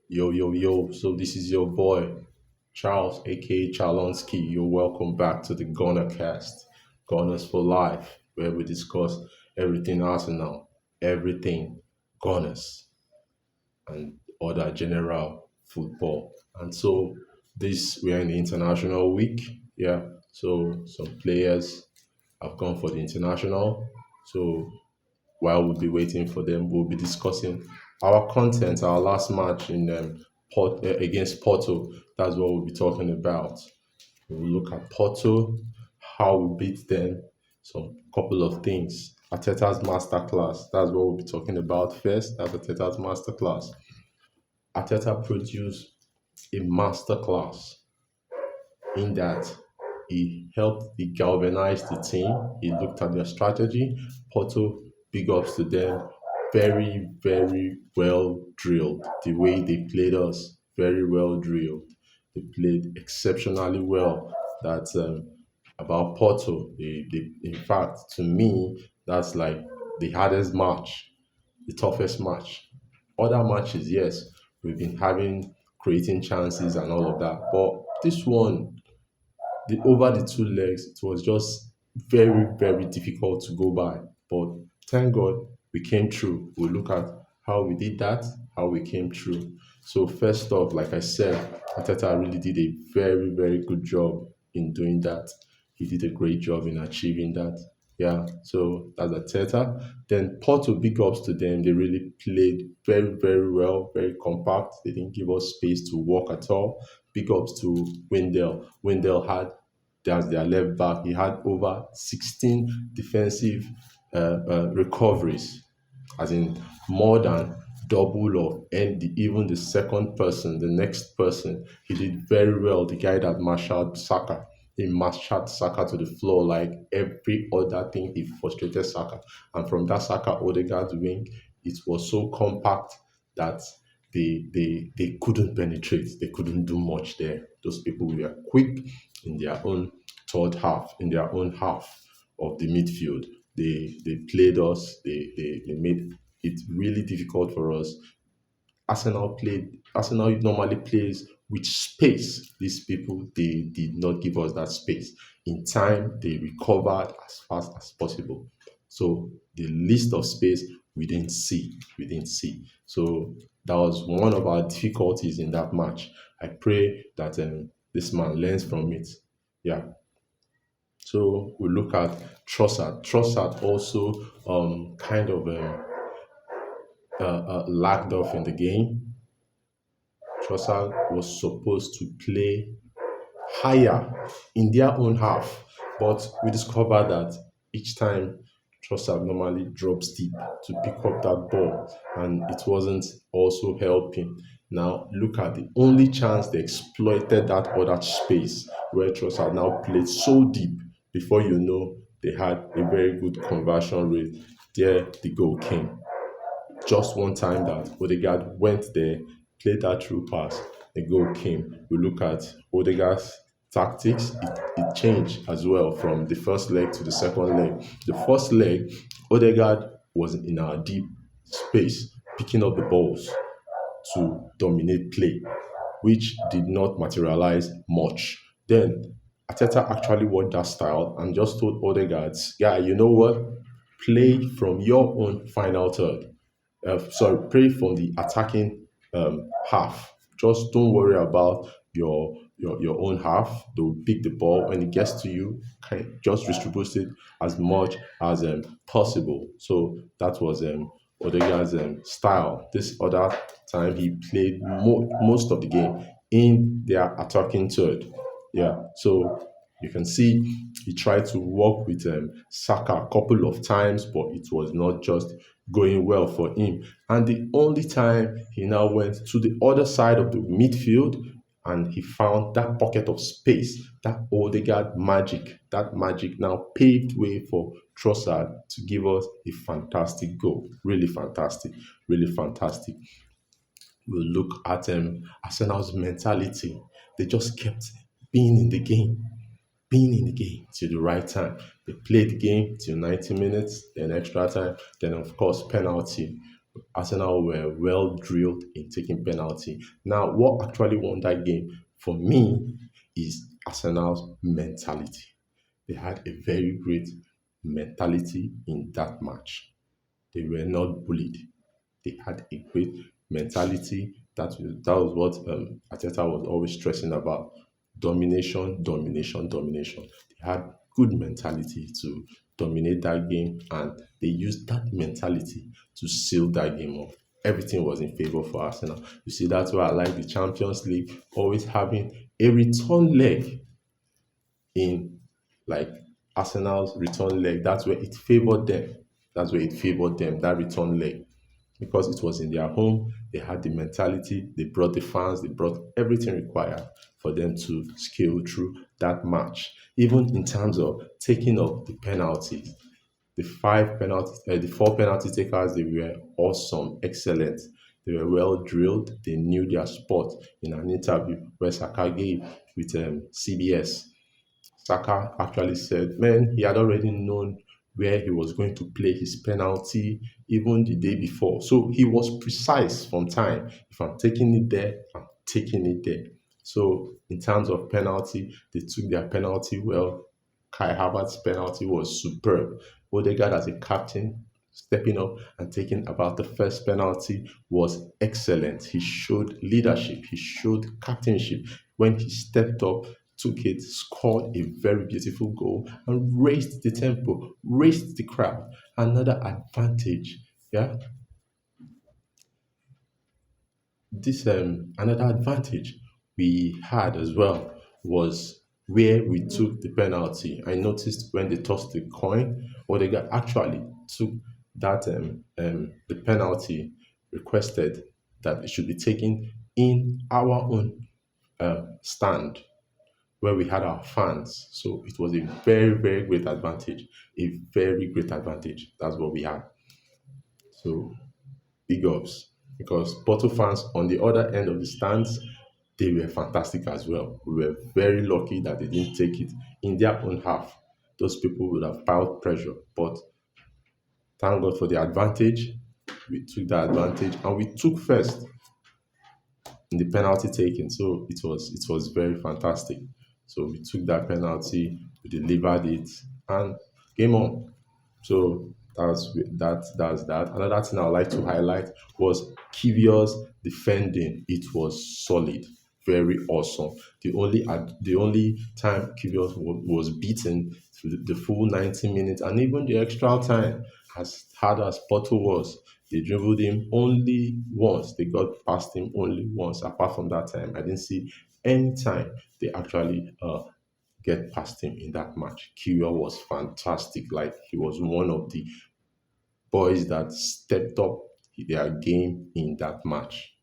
Yo, yo, yo. So this is your boy, Charles, aka Charlonsky. You're welcome back to the Gunner Cast, Gunners for Life, where we discuss everything Arsenal, everything Gunners, and other general football. And so this we're in the international week. Yeah. So some players have gone for the international. So while we'll be waiting for them, we'll be discussing our content, our last match in against Porto. That's what we'll be talking about. We'll look at Porto, how we beat them, some couple of things. Ateta's masterclass. That's what we'll be talking about first. That's Ateta's masterclass. Ateta produced a masterclass in that he helped he galvanized the team. He looked at their strategy. Porto, big ups to them. Very, very well drilled. The way they played us, very well drilled. They played exceptionally well. That's about Porto. In fact, to me, that's like the hardest match, the toughest match. Other matches, yes, we've been having creating chances and all of that, but this one, the over the two legs, it was just very, very difficult to go by. But thank God we came through. We'll look at how we did that, how we came through. So first off, like I said, Ateta really did a very, very good job in doing that. He did a great job in achieving that. Yeah, so that's Ateta. Then Porto, big ups to them. They really played very, very well, very compact. They didn't give us space to walk at all. Big ups to Wendell. Wendell had, that's their left back. He had over 16 defensive recoveries, as in more than double of and even the second person, the next person. He did very well. The guy that marshaled Saka, he marshaled Saka to the floor like every other thing. He frustrated Saka, and from that Saka Odegaard's wing, it was so compact that they couldn't penetrate. They couldn't do much there. Those people were quick in their own third half, in their own half of the midfield. They played us. They made it really difficult for us. Arsenal normally plays with space. These people, they did not give us that space. In time, they recovered as fast as possible. So the list of space we didn't see. We didn't see. So that was one of our difficulties in that match. I pray that this man learns from it. Yeah. So we look at Trossard. Trossard also kind of lagged off in the game. Trossard was supposed to play higher in their own half, but we discovered that each time Trossard normally drops deep to pick up that ball, and it wasn't also helping. Now look at the only chance they exploited that other space where Trossard now played so deep. Before you know, they had a very good conversion rate. There the goal came. Just one time that Odegaard went there, played that through pass, the goal came. We look at Odegaard's tactics, it changed as well from the first leg to the second leg. The first leg, Odegaard was in our deep space, picking up the balls to dominate play, which did not materialize much. Then Ateta actually watched that style and just told Odegaard, "Yeah, you know what? Play from your own final third. Sorry, play from the attacking half. Just don't worry about your own half. They'll pick the ball when it gets to you. Just distribute it as much as possible." So that was Odegaard's style. This other time he played most of the game in their attacking third. Yeah, so you can see he tried to work with Saka a couple of times, but it was not just going well for him. And the only time he now went to the other side of the midfield and he found that pocket of space, that Odegaard magic. That magic now paved way for Trossard to give us a fantastic goal. Really fantastic. Really fantastic. We'll look at Arsenal's mentality. They just kept being in the game, being in the game till the right time. They played the game till 90 minutes, then extra time, then of course penalty. Arsenal were well drilled in taking penalty. Now, what actually won that game for me is Arsenal's mentality. They had a very great mentality in that match. They were not bullied. They had a great mentality. That was what Ateta was always stressing about: domination, domination, domination. They had good mentality to dominate that game, and they used that mentality to seal that game off. Everything was in favor for Arsenal. You see, that's why I like the Champions League always having a return leg in, like, Arsenal's return leg. That's where it favored them. That's where it favored them, that return leg. Because it was in their home, they had the mentality, they brought the fans, they brought everything required for them to scale through that match. Even in terms of taking up the penalties, the four penalty takers, they were awesome, excellent. They were well drilled. They knew their spot. In an interview where Saka gave with CBS, Saka actually said, man, he had already known where he was going to play his penalty even the day before. So he was precise from time. If I'm taking it there, I'm taking it there. So in terms of penalty, they took their penalty well. Kai Havertz's penalty was superb. Odegaard as a captain, stepping up and taking about the first penalty, was excellent. He showed leadership. He showed captainship when he stepped up, took it, scored a very beautiful goal, and raised the tempo, raised the crowd. Another advantage, yeah. This Another advantage we had as well was where we took the penalty. I noticed when they tossed the coin, or they got actually took that the penalty requested that it should be taken in our own stand where we had our fans. So it was a very, very great advantage. A very great advantage. That's what we had. So big ups. Because Porto fans on the other end of the stands, they were fantastic as well. We were very lucky that they didn't take it in their own half. Those people would have piled pressure. But thank God for the advantage. We took the advantage and we took first in the penalty taking. So it was very fantastic. So we took that penalty, we delivered it, and game on. So that's that. Another thing I would like to highlight was Kivio's defending. It was solid, very awesome. The only time Kivio was beaten to the full 90 minutes, and even the extra time, as hard as Porto was, they dribbled him only once. They got past him only once. Apart from that time, I didn't see any time they actually get past him in that match. Kyrgios was fantastic. Like, he was one of the boys that stepped up their game in that match.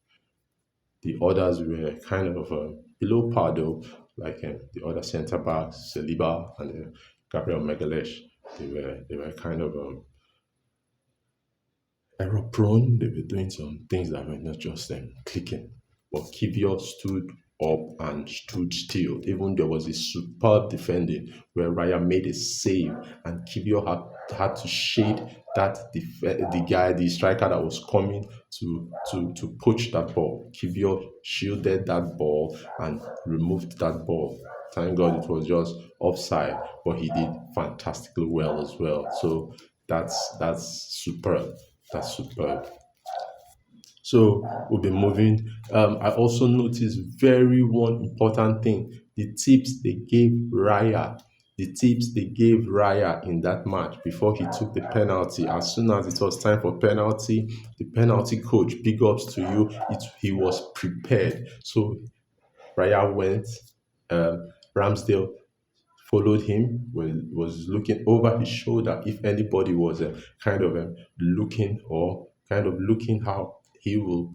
The others were kind of below par though, like the other centre backs, Saliba and Gabriel Magalhaes. They were kind of error prone. They were doing some things that were not just clicking. But Kivio stood up and stood still. Even there was a superb defending where Raya made a save, and Kivio had to shade the striker that was coming to poach that ball. Kivio shielded that ball and removed that ball. Thank God it was just offside, but he did fantastically well as well. So that's superb. That's superb. So we'll be moving. I also noticed very one important thing: the tips they gave Raya. The tips they gave Raya in that match before he took the penalty. As soon as it was time for penalty, the penalty coach, big ups to you. He was prepared. So Raya went. Ramsdale followed him, was looking over his shoulder if anybody was kind of looking how he will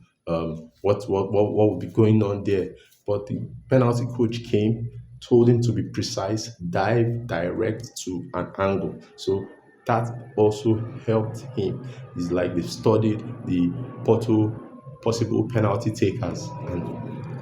what would be going on there. But the penalty coach came, told him to be precise, dive direct to an angle. So that also helped him. It's like they studied the Porto possible penalty takers and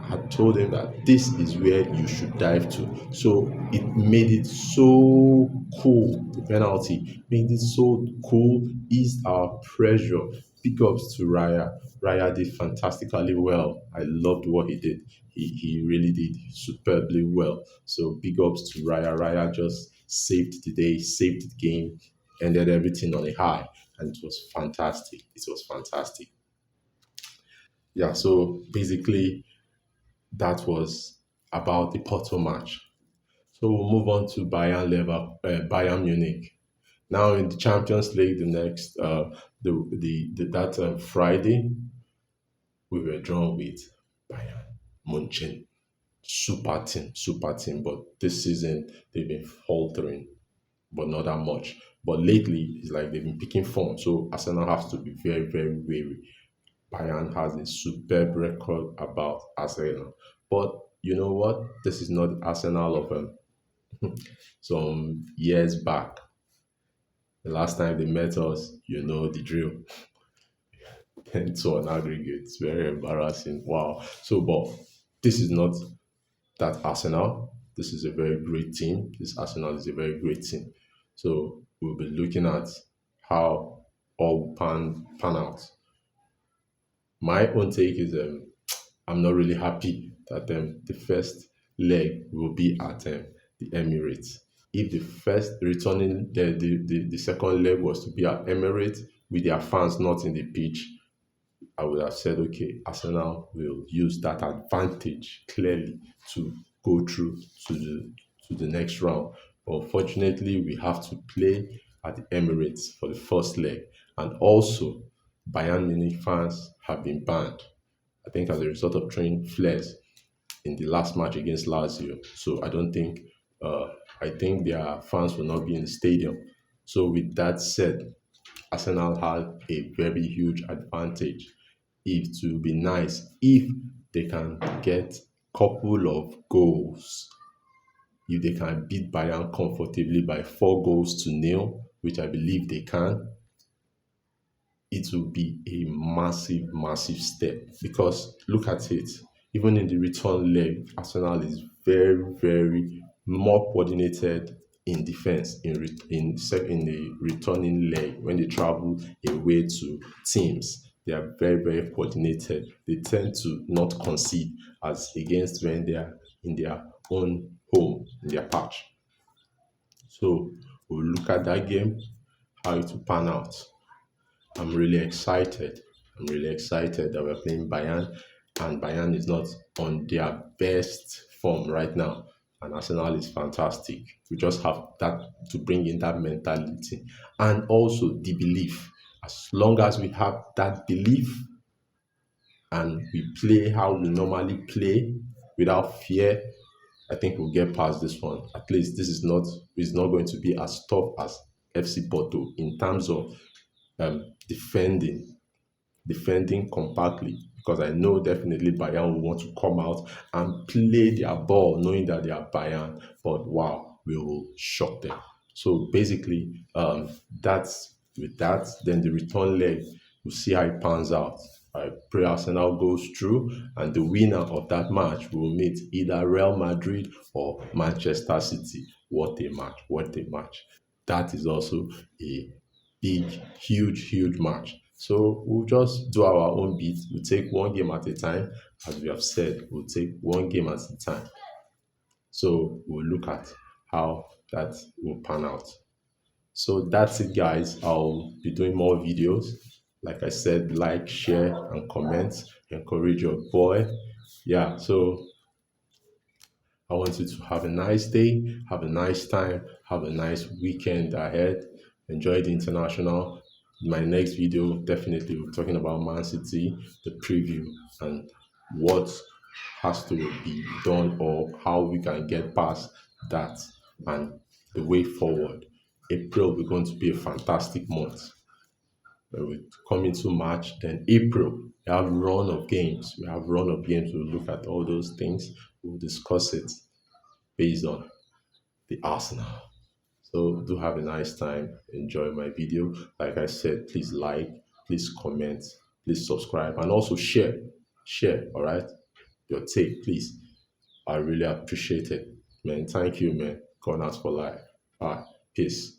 had told him that this is where you should dive to. So it made it so cool. The penalty made it so cool, eased our pressure. Big ups to Raya. Raya did fantastically well. I loved what he did. He really did superbly well. So big ups to Raya. Raya just saved the day, saved the game, ended everything on a high, and it was fantastic. It was fantastic. Yeah. So basically, that was about the Porto match. So we'll move on to Bayern Munich. Now in the Champions League, the next the that Friday we were drawn with Bayern Munchen. Super team. But this season they've been faltering, but not that much. But lately it's like they've been picking form. So Arsenal has to be very wary. Bayern has a superb record about Arsenal. But you know what? This is not the Arsenal of some years back. The last time they met us, you know the drill. 10 to an aggregate. It's very embarrassing. Wow. So, but this is not that Arsenal. This is a very great team. This Arsenal is a very great team. So we'll be looking at how all pan out. My own take is I'm not really happy that the first leg will be at the Emirates. If the first returning the second leg was to be at Emirates with their fans not in the pitch, I would have said, okay, Arsenal will use that advantage clearly to go through to the next round. But unfortunately, we have to play at the Emirates for the first leg, and also Bayern Munich fans have been banned. I think as a result of throwing flares in the last match against Lazio. So I don't think, uh, I think their fans will not be in the stadium. So with that said, Arsenal have a very huge advantage. It will be nice if they can get couple of goals. If they can beat Bayern comfortably by 4 goals to nil, which I believe they can, it will be a massive step. Because look at it, even in the return leg, Arsenal is very more coordinated in defense in the returning leg when they travel away to teams. They are very coordinated. They tend to not concede as against when they are in their own home, in their patch. So we'll look at that game, how it will pan out. I'm really excited. I'm really excited that we're playing Bayern, and Bayern is not on their best form right now. And Arsenal is fantastic. We just have that to bring in that mentality and also the belief. As long as we have that belief and we play how we normally play without fear, I think we'll get past this one. At least this is not going to be as tough as FC Porto in terms of defending compactly, because I know definitely Bayern will want to come out and play their ball knowing that they are Bayern, but wow, we will shock them. So basically, that's with that, then the return leg, we'll see how it pans out. I pray Arsenal goes through, and the winner of that match will meet either Real Madrid or Manchester City. What a match! What a match! That is also a big, huge match. So we'll just do our own bit. We'll take one game at a time. As we have said, we'll take one game at a time. So we'll look at how that will pan out. So that's it, guys. I'll be doing more videos. Like I said, like, share, and comment. Encourage your boy. Yeah, so I want you to have a nice day, have a nice time, have a nice weekend ahead. Enjoy the international. My next video, definitely, we're talking about Man City, the preview, and what has to be done or how we can get past that and the way forward. April, we're going to be a fantastic month. We come into March, then April, we have run of games. We have run of games. We'll look at all those things. We'll discuss it based on the Arsenal. So do have a nice time. Enjoy my video. Like I said, please like, please comment, please subscribe, and also share. Share, all right? Your take, please. I really appreciate it. Man, thank you, man. Going out for life. All right. Peace.